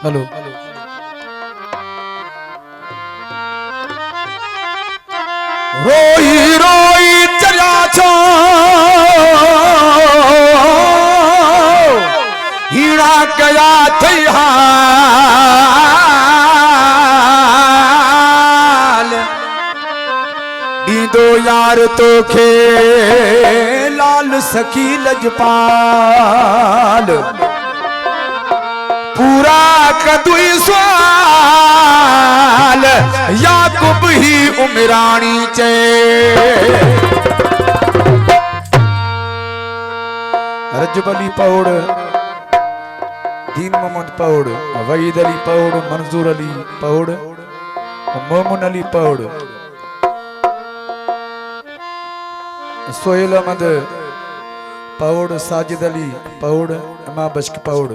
hello रोई रोई चरिया छो हीरा गया थई हाल दीदो यार तो खे लाल सखी लजपाल पूरा कदुई सवाल याकूब ही उमरानी चे रजब अली पौड़ दीन मोहम्मद पौड़ वहीद अली पौड़ मंजूर अली पौड़ मोमन अली पौड़ सोहेल अहमद पौड़ साजिद अली पौड़ इमाम बश्क पौड़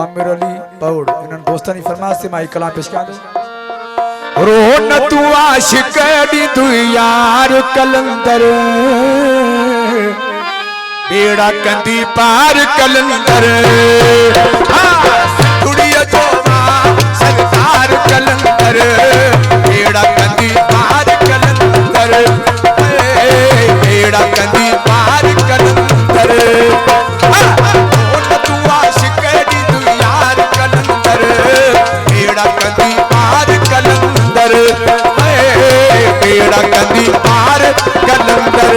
आमिर अली पौड़ इन दोस्तों की फरमाइश से माई कलाम पेश कर रोन तू आशिक दी तू यार कलंदर बेड़ा कंदी पार कलंदर दुनिया जोवा सरकार कलंदर बेड़ा कंदी पार कलंदर बेड़ा कंदी पार कलंदर बेड़ा कंदी पार कलंदर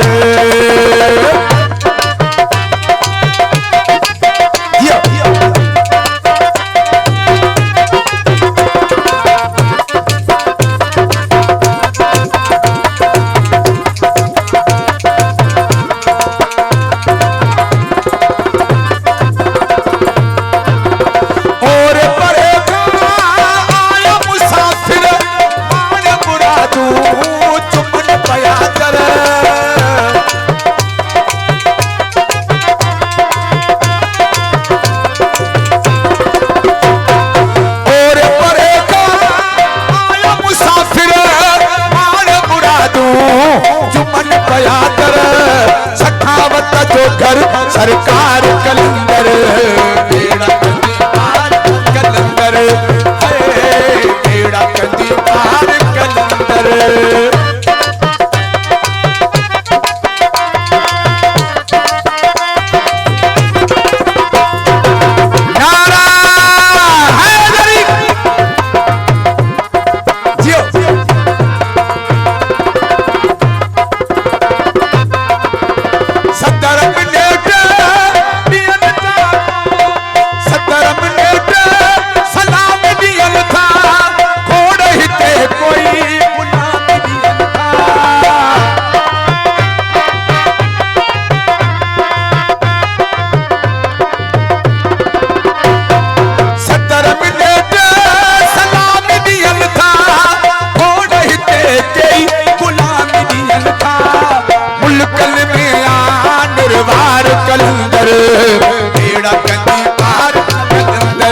सरकार कलंदर बेड़ा कंदी पार कलंदर बेड़ा कंदी पार कलंदर नारा हैदरी जियो सत्तर कलंदर बेड़ा कंदी पार कलंदर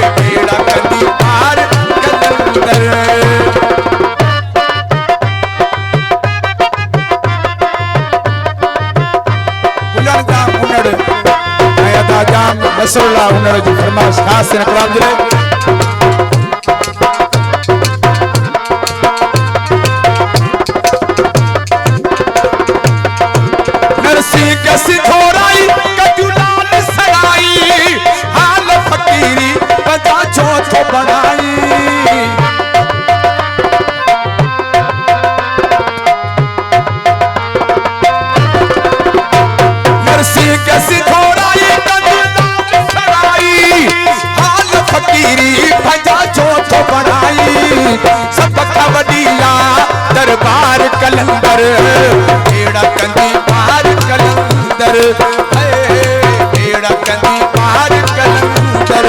बेड़ा कंदी पार कलंदर बुलंद जाम उन्नड़ अदा जाम नसरुल्लाह उन्नड़ जी फरमाइश खास से नकराम दिले सिथोराई कजुलाल सराई हाल फकीरी बजा चौथो बनाई नरसी के सिथोराई कजुलाल सराई हाल फकीरी बजा चौथो बनाई सब खवडिया दरबार कलंदर बेड़ा कंदी पार कलंदर बेड़ा कंदी पार कलंदर